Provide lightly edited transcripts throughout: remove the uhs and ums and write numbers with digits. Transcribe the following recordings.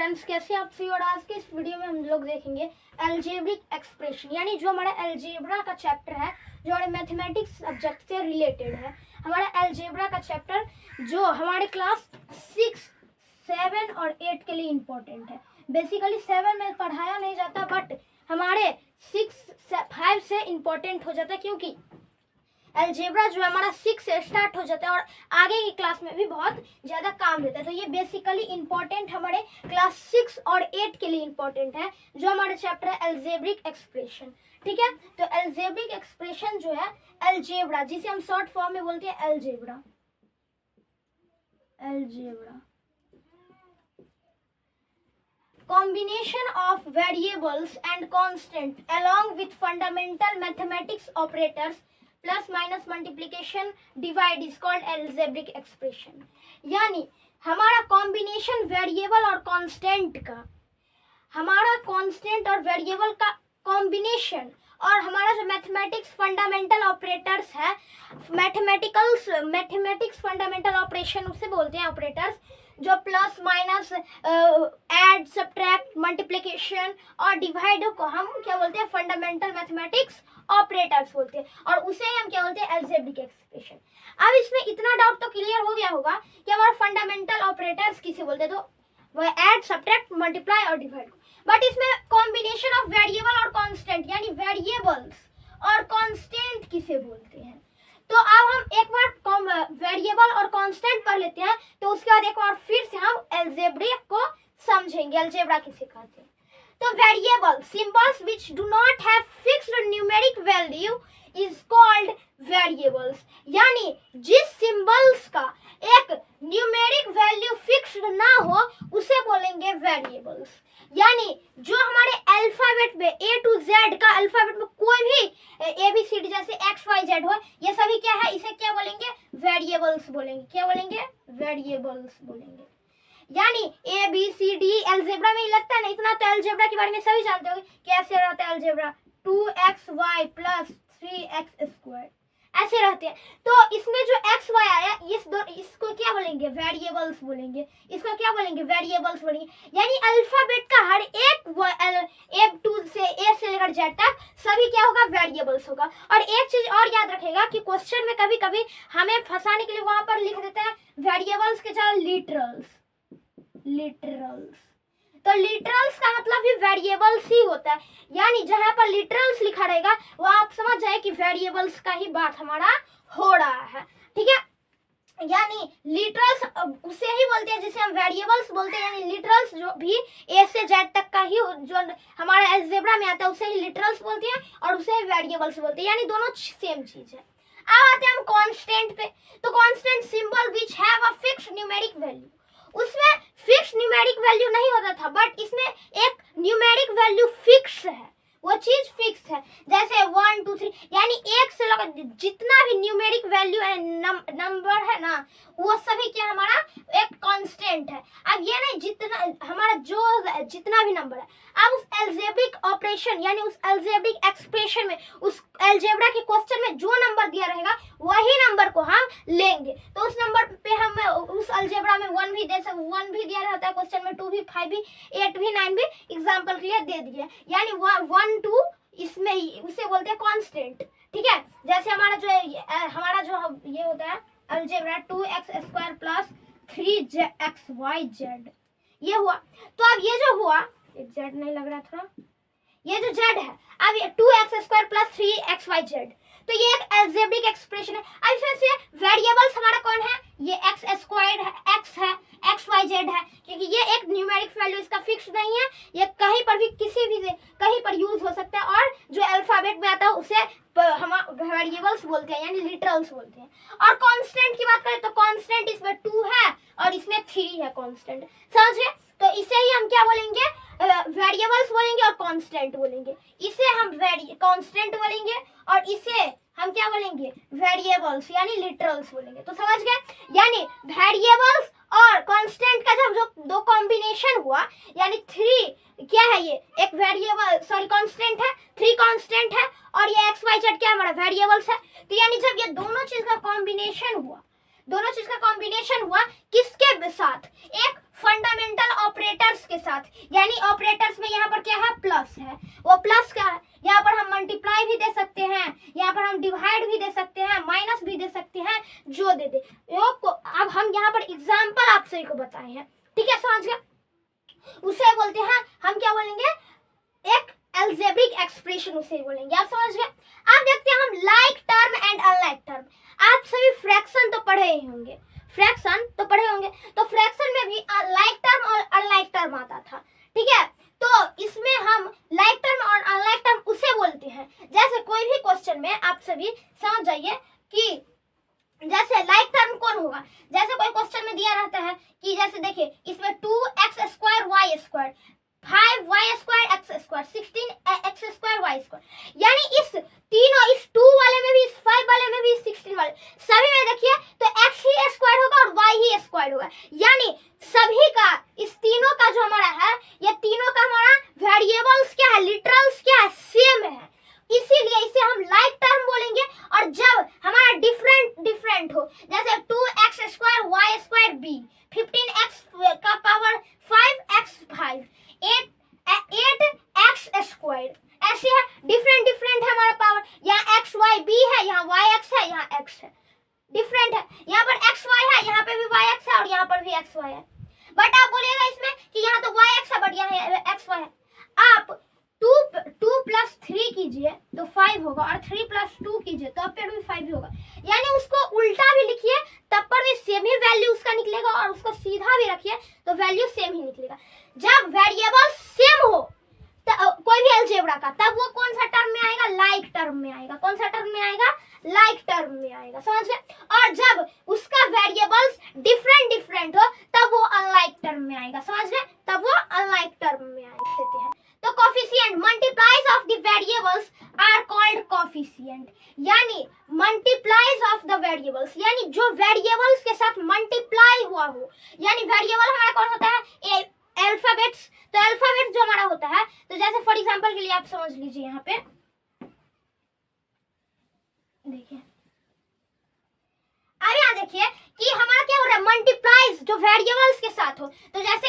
Friends, कैसे आप सभी। और आज के इस वीडियो में हम लोग देखेंगे अलजेब्रिक एक्सप्रेशन, यानी जो हमारा अलजेब्रा का चैप्टर है, जो हमारे मैथमेटिक्स सब्जेक्ट से रिलेटेड है। हमारा अलजेब्रा का चैप्टर जो हमारे क्लास 6, 7 और 8 के लिए इम्पोर्टेंट है। बेसिकली 7 में पढ़ाया नहीं जाता, बट हमारे 5 से इम्पोर्टेंट हो जाता है, क्योंकि अलजेब्रा जो हमारा 6 से स्टार्ट हो जाता है और आगे की क्लास में भी बहुत ज़्यादा काम देता है। तो ये बेसिकली इम्पोर्टेंट हमारे क्लास 6 और 8 के लिए इम्पोर्टेंट है, जो हमारा चैप्टर है अलजेब्रिक एक्सप्रेशन। ठीक है, तो अलजेब्रिक एक्सप्रेशन जो है अलजेब्रा, जिसे हम शॉर्ट फॉर्म में बोलते हैं algebra. Combination of variables and constant along with fundamental mathematics operators plus minus multiplication divide is called algebraic expression। यानी हमारा कॉम्बिनेशन वेरिएबल और कांस्टेंट का, हमारा कांस्टेंट और वेरिएबल का कॉम्बिनेशन, और हमारा जो मैथमेटिक्स फंडामेंटल ऑपरेटर्स है, मैथमेटिक्स फंडामेंटल ऑपरेशन उसे बोलते हैं ऑपरेटर्स, जो plus minus add subtract multiplication और डिवाइड को हम क्या बोलते हैं, फंडामेंटल मैथमेटिक्स ऑपरेटर्स बोलते हैं, और उसे हम क्या बोलते हैं, अलजेब्रिक एक्सप्रेशन। अब इसमें इतना डाउट तो क्लियर हो गया होगा कि हमारे फंडामेंटल ऑपरेटर्स किसे बोलते हैं, तो वह ऐड सब्ट्रैक्ट मल्टीप्लाई और डिवाइड। बट इसमें कॉम्बिनेशन ऑफ वेरिएबल और कांस्टेंट, यानी वेरिएबल्स और कांस्टेंट किसे बोलते हैं। तो अब हम एक बार वेरिएबल और कांस्टेंट पढ़ लेते हैं, तो उसके बाद एक बार फिर से हम अलजेब्रिक को समझेंगे, अलजेब्रा किसे कहते हैं। तो variable symbols which do not have fixed numeric value is called variables, यानी जिस सिंबल्स का एक न्यूमेरिक वैल्यू फिक्स्ड ना हो उसे बोलेंगे वेरिएबल्स। यानी जो हमारे अल्फाबेट में A to Z का अल्फाबेट में कोई भी ABCD जैसे XYZ हो, ये सभी क्या है, इसे क्या बोलेंगे, वेरिएबल्स बोलेंगे। क्या बोलेंगे, वेरिएबल्स बोलेंगे। यानी ABCD अलजेब्रा में ही लगता है ना, इतना तो अलजेब्रा के बारे में सभी जानते होंगे। कैसे रहता है अलजेब्रा, 2xy + 3x², ऐसे रहते हैं। तो इसमें जो xy आया, इसको क्या बोलेंगे, वेरिएबल्स बोलेंगे। इसको क्या बोलेंगे, वेरिएबल्स बोलेंगे। यानी अल्फाबेट का हर एक A से लेकर Z तक सभी क्या होगा, वेरिएबल्स होगा। और एक चीज और याद रखेगा कि क्वेश्चन में कभी कभी हमें फंसाने के लिए वहां पर लिख देते हैं वेरिएबल्स के जगह लिटरल्स। तो लिटरल्स का मतलब भी वेरिएबल्स ही होता है। यानी जहां पर लिटरल्स लिखा रहेगा वो आप समझ जाए कि वेरिएबल्स का ही बात हमारा हो रहा है। ठीक है, यानी लिटरल्स उसे ही बोलते हैं जिसे हम वेरिएबल्स बोलते हैं। यानी लिटरल्स जो भी A से Z तक का ही जो हमारा अलजेब्रा में आता है उसे ही लिटरल्स बोलते हैं और उसे वेरिएबल्स बोलते हैं, यानी दोनों सेम चीज है। अब आते हैं हम कांस्टेंट पे। तो constant symbol which have a fixed numeric value, उसमें फिक्स न्यूमेरिक वैल्यू नहीं होता था, बट इसमें एक न्यूमेरिक वैल्यू फिक्स है, वो चीज फिक्स है। जैसे 1 2 3, यानी एक से लेकर जितना भी न्यूमेरिक वैल्यू है, नंबर है ना, वो सभी क्या हमारा एक कांस्टेंट है। अब ये नहीं, जितना हमारा जो जितना भी नंबर है, अब उस अलजेब्रिक ऑपरेशन यानी उस अलजेब्रिक एक्सप्रेशन में, उस अलजेब्रा के क्वेश्चन में जो नंबर दिया रहेगा वही नंबर को हम लेंगे। तो उस नंबर पे हम उस अलजेब्रा में 1 भी दे सकते, 1 भी दिया रहता है क्वेश्चन में, 2 भी, 5 भी, 8 भी, 9 भी एग्जांपल के लिए दे दिए। यानी 1 2 इसमें उसे बोलते हैं कांस्टेंट। ठीक है, जैसे हमारा जो ये होता है अलजेब्रा 2x² + 3xyz, ये हुआ। तो अब ये जो हुआ, एक z नहीं लग रहा थोड़ा, ये जो z है, अब ये 2x² + 3xyz, तो ये एक अलजेब्रिक एक्सप्रेशन है। अब इसमें से वेरिएबल्स हमारा कौन है, ये x² है, x है, xyz है, क्योंकि ये एक न्यूमेरिक वैल्यू इसका फिक्स नहीं है, ये कहीं पर भी किसी भी कहीं पर यूज हो सकता है। और जो अल्फाबेट में आता है उसे हम वेरिएबल्स बोलते हैं, यानी लिटरल्स बोलते हैं। और कांस्टेंट की बात करें तो कांस्टेंट इसमें 2 है और इसमें 3 है कांस्टेंट, समझे। तो इसे ही हम क्या बोलेंगे, वेरिएबल्स बोलेंगे और कांस्टेंट बोलेंगे। इसे हम कांस्टेंट बोलेंगे और इसे हम क्या बोलेंगे, वेरिएबल्स यानी लिटरल्स बोलेंगे। तो समझ गए, यानी वेरिएबल्स और कांस्टेंट का जब जो दो कॉम्बिनेशन हुआ, यानी 3 क्या है, ये एक वेरिएबल कांस्टेंट है, 3 कांस्टेंट है, और ये XYZ क्या हमारा वेरिएबल्स है। तो यानी जब ये दोनों चीज का कॉम्बिनेशन हुआ, किसके साथ, एक फंडामेंटल ऑपरेटर्स के साथ। साथ, यानी ऑपरेटर्स में यहाँ पर क्या है, प्लस है, वो प्लस का है। यहाँ पर हम मल्टीप्लाई भी दे सकते हैं, यहाँ पर हम डिवाइड भी दे सकते हैं, माइनस भी दे सकते हैं, जो दे दे। अब हम यहाँ पर एग्जाम्पल आप सभी को बताए हैं, ठीक है, समझ गए। उसे बोलते हैं, हम क्या बोलेंगे, एक अलजेब्रिक एक्सप्रेशन उसे बोलेंगे, आप समझ गए। अब देखते हैं हम like term and unlike term. आप सभी फ्रैक्शन तो पढ़े ही होंगे, फ्रैक्शन तो पढ़े होंगे, तो फ्रैक्शन में भी लाइक टर्म और अनलाइक टर्म आता था, ठीक है। तो इसमें हम लाइक टर्म और अनलाइक टर्म उसे बोलते हैं, जैसे कोई भी क्वेश्चन में आप सभी समझ जाइए कि जैसे लाइक टर्म कौन होगा, जैसे कोई क्वेश्चन में दिया रहता है कि जैसे देखिए इसमें 2x² y², 5y² x², 16x² y², यानी इस तीनों, इस 2 वाले में भी, इस 5 वाले में भी, इस 16 वाले सभी में देखिए तो x ही स्क्वायर होगा और y ही स्क्वायर होगा, यानी सभी का, इस तीनों का जो हमारा है, ये तीनों का हमारा वेरिएबल्स क्या है, लिटरल्स क्या है, सेम है, इसीलिए इसे हम लाइक टर्म बोलेंगे। और जब हमारा डिफरेंट हो, जैसे 2x² y² b, 15x का पावर 5x5, 8x², ऐसे है, डिफरेंट है हमारा पावर, यहाँ x y b है, यहाँ y x है, यहाँ x है, डिफरेंट है, यहाँ पर x y है, यहाँ पे भी y x है और यहाँ पर भी x y है। बट आप बोलिएगा इसमें कि यहाँ तो y x है बट यहाँ x y है। आप 2 + 3 कीजिए तो 5 होगा और 3 + 2 कीजिए तो अब भी 5 ही होगा, यानी उसको उल्टा भी लिखिए तब पर भी सेम ही वैल्यू उसका निकलेगा और उसको सीधा भी रखिए तो वैल्यू सेम ही निकलेगा। जब वेरिएबल सेम हो कोई भी अलजेब्रा का, तब वो कौन सा टर्म में आएगा, लाइक टर्म में आएगा। कौन सा टर्म में आएगा, लाइक टर्म में आएगा, समझ गए। और जब उसका वेरिएबल्स डिफरेंट हो तब वो अनलाइक टर्म में आएगा, समझ गए, तब वो अनलाइक टर्म में आएगा। तो coefficient, multiplies of the variables are called coefficient, यानी मल्टीप्लाइज ऑफ द वेरिएबल्स, यानी जो वेरिएबल्स के साथ मल्टीप्लाई हुआ हो, यानी वेरिएबल हमारा कौन होता है, अल्फाबेट्स। तो अल्फाबेट जो हमारा होता है, तो जैसे फॉर एग्जांपल के लिए आप समझ लीजिए, यहाँ पे देखिए, अब यहाँ देखिए कि हमारा क्या हो रहा है, मल्टीप्लाइज जो वेरिएबल्स के साथ हो, तो जैसे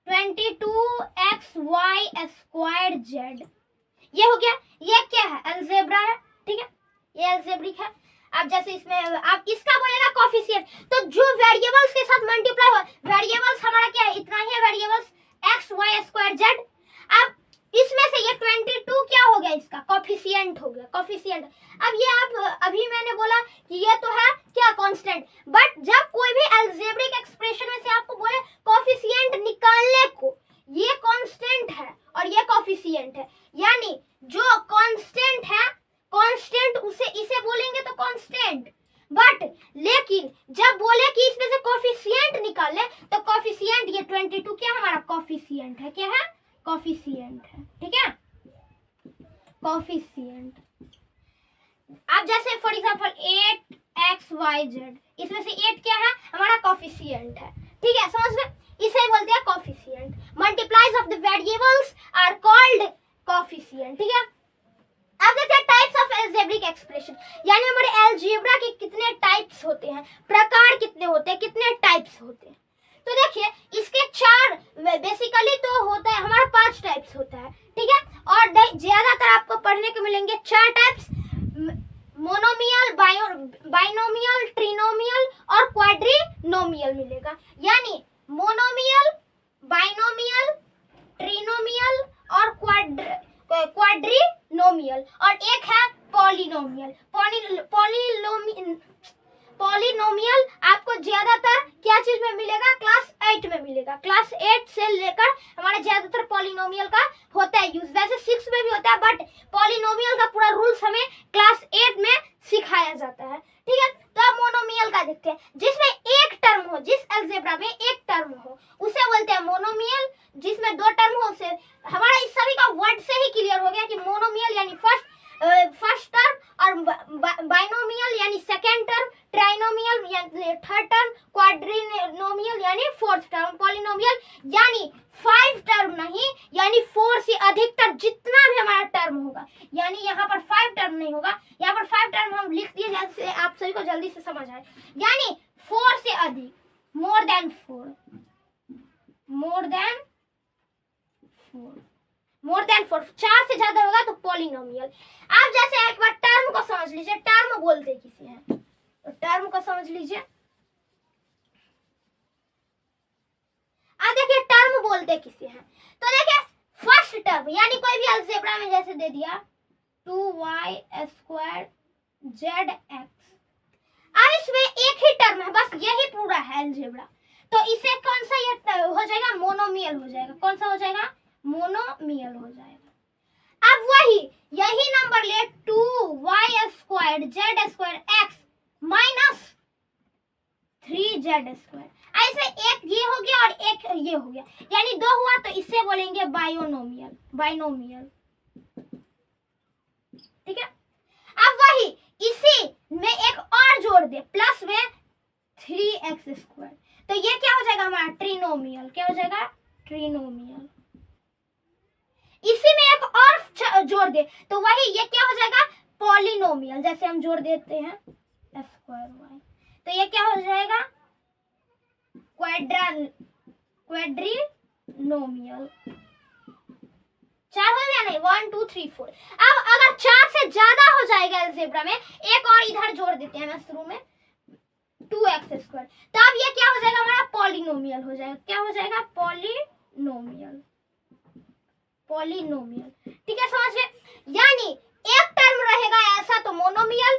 22xy²z, ये हो गया, ये क्या है, अलजेब्रा है, ठीक है, ये अलजेब्रिक है। अब जैसे इसमें आप इसका बोलेगा कोफिशिएंट, तो जो वेरिएबल्स के साथ मल्टीप्लाई हो, वेरिएबल्स हमारा क्या है, इतना ही है वेरिएबल्स, x y²z। अब इसमें से ये 22 क्या हो गया, इसका कोफिशिएंट हो गया, कोफिशिएंट। अब ये आप अभी मैंने बोला कि ये तो है क्या, कांस्टेंट, बट जब कोई भी अलजेब्रिक एक्सप्रेशन में से आपको बोले कोफिशिएंट निकालने को, ये कांस्टेंट है और ये कोफिशिएंट है, यानी जो कांस्टेंट है, कांस्टेंट उसे इसे बोलेंगे तो कांस्टेंट, बट लेकिन जब बोले कि इसमें से कोफिशिएंट निकाल ले तो कोफिशिएंट, ये 22 क्या हमारा कोफिशिएंट है, क्या है, कोफिशिएंट है, ठीक है, कोफिशिएंट। अब जैसे फॉर एग्जांपल 8xyz, इसमें से 8 क्या है, हमारा कोफिशिएंट है, ठीक है, समझ गए, इसे बोलते हैं coefficient. Multiplies of the variables are called coefficient, ठीक है। अब देखते हैं टाइप्स ऑफ अलजेब्रिक एक्सप्रेशन, यानी हमारे अलजेब्रा के कितने टाइप्स होते हैं, प्रकार कितने होते हैं, कितने टाइप्स होते हैं। तो देखिए इसके 4 बेसिकली तो होता है, हमारा 5 टाइप्स होता है, ठीक है, और ज्यादातर आपको पढ़ने को मिलेंगे 4 टाइप्स, मोनोमियल, बाइनोमियल, ट्रिनोमियल और क्वाड्रिनोमियल मिलेगा, यानी मोनोमियल, बाइनोमियल, ट्रिनोमियल और क्वाड्रिनोमियल, और एक है पॉलिनोमियल। पॉलिनोमियल आपको ज्यादातर क्या चीज में मिलेगा, क्लास 8 में मिलेगा, क्लास 8 से लेकर हमारे ज्यादातर पॉलिनोमियल का होता है यूज, वैसे 6 में भी होता है, बट पॉलिनोमियल का पूरा रूल्स हमें क्लास 8 में सिखाया जाता है, ठीक है। तो अब मोनोमियल का देखते हैं, जिसमें एक टर्म हो, जिस अलजेब्रा में एक टर्म हो उसे बोलते हैं मोनोमियल, जिसमें 2 टर्म हो, उसे हमारा इस सभी का वर्ड से ही क्लियर हो गया कि मोनोमियल यानी फर्स्ट टर्म, और बाइनोमियल यानी सेकेंड टर्म, ट्राइनोमियल यानी थर्ड टर्म, क्वाड्रिनोमियल यानी फोर्थ टर्म, पॉलिनोमियल यानी 5 टर्म नहीं, यानी 4 से अधिकतर जितना भी हमारा टर्म होगा, यानी यहाँ पर 5 टर्म नहीं होगा, यहाँ पर 5 टर्म हम लिख दिए जैसे आप सभी को जल्दी से समझ आए, यानी 4 से अधिक, मोर देन 4, मोर देन 4, 4 से ज्यादा होगा तो पॉलिनोमियल। आप जैसे एक बार टर्म को समझ लीजिए, टर्म बोलते किसे हैं, तो टर्म को समझ लीजिए। अब देखिए टर्म बोलते किसे हैं, तो देखिए फर्स्ट टर्म यानी कोई भी अलजेब्रा में जैसे दे दिया 2y² zx, अब इसमें एक ही टर्म है, बस यही पूरा है अलजेब्रा, तो इसे कौन सा ये हो जाएगा, मोनोमियल हो जाएगा। कौन सा हो जाएगा, मोनोमियल हो जाएगा। अब वही यही नंबर ले 2y² z² x minus 3z², ऐसे एक ये हो गया और एक ये हो गया, यानी 2 हुआ, तो इससे बोलेंगे बाइनोमियल। ठीक है, अब वही इसी में एक और जोड़ दे प्लस में 3x², तो ये क्या हो जाएगा हमारा ट्रिनोमियल। क्या हो जाएगा, ट्रिनोमियल। इसी में एक और जोड़ दे तो वही ये क्या हो जाएगा, पॉलिनोमियल। जैसे हम जोड़ देते हैं s²y, तो ये क्या हो जाएगा, क्वाड्रिनोमियल। 4 हो गया नहीं, 1 2 3 4। अब अगर 4 से ज्यादा हो जाएगा अलजेब्रा में, एक और इधर जोड़ देते हैं शुरू में 2x², तब ये क्या हो जाएगा हमारा पॉलिनोमियल हो जाएगा। क्या हो जाएगा, पॉलिनोमियल। ठीक है, समझिए, यानी एक टर्म रहेगा ऐसा तो मोनोमियल,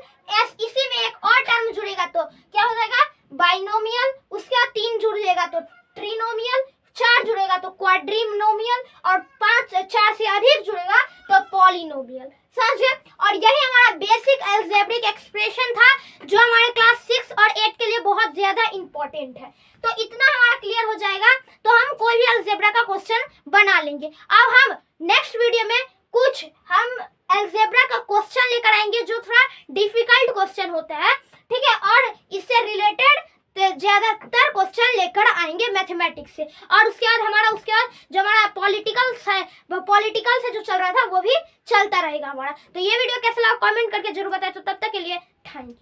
इसी में एक और टर्म जुड़ेगा तो क्या हो जाएगा, बाइनोमियल, उसके बाद 3 जुड़ जाएगा तो ट्रिनोमियल, 4 जुड़ेगा तो क्वाड्रिनोमियल, और 4 से अधिक जुड़ेगा तो पॉलिनोमियल। समझिए, और यही हमारा बेसिक अलजेब्रिक एक्सप्रेशन था जो हमारे क्लास 6 और 8 के लिए बहुत ज्यादा इंपॉर्टेंट है। तो इतना हमारा क्लियर हो जाएगा तो हम कोई भी अलजेब्रा का क्वेश्चन बना लेंगे। अब हम नेक्स्ट वीडियो में कुछ हम अलजेब्रा का क्वेश्चन लेकर आएंगे जो थोड़ा डिफिकल्ट क्वेश्चन होता है, ठीक है, और इससे रिलेटेड ज्यादातर क्वेश्चन लेकर आएंगे मैथमेटिक्स से, और उसके बाद जो हमारा पॉलिटिकल से जो चल रहा था वो भी चलता रहेगा हमारा। तो ये वीडियो कैसा लगा कमेंट करके जरूर बताएं। तो तब तक के लिए थैंक यू।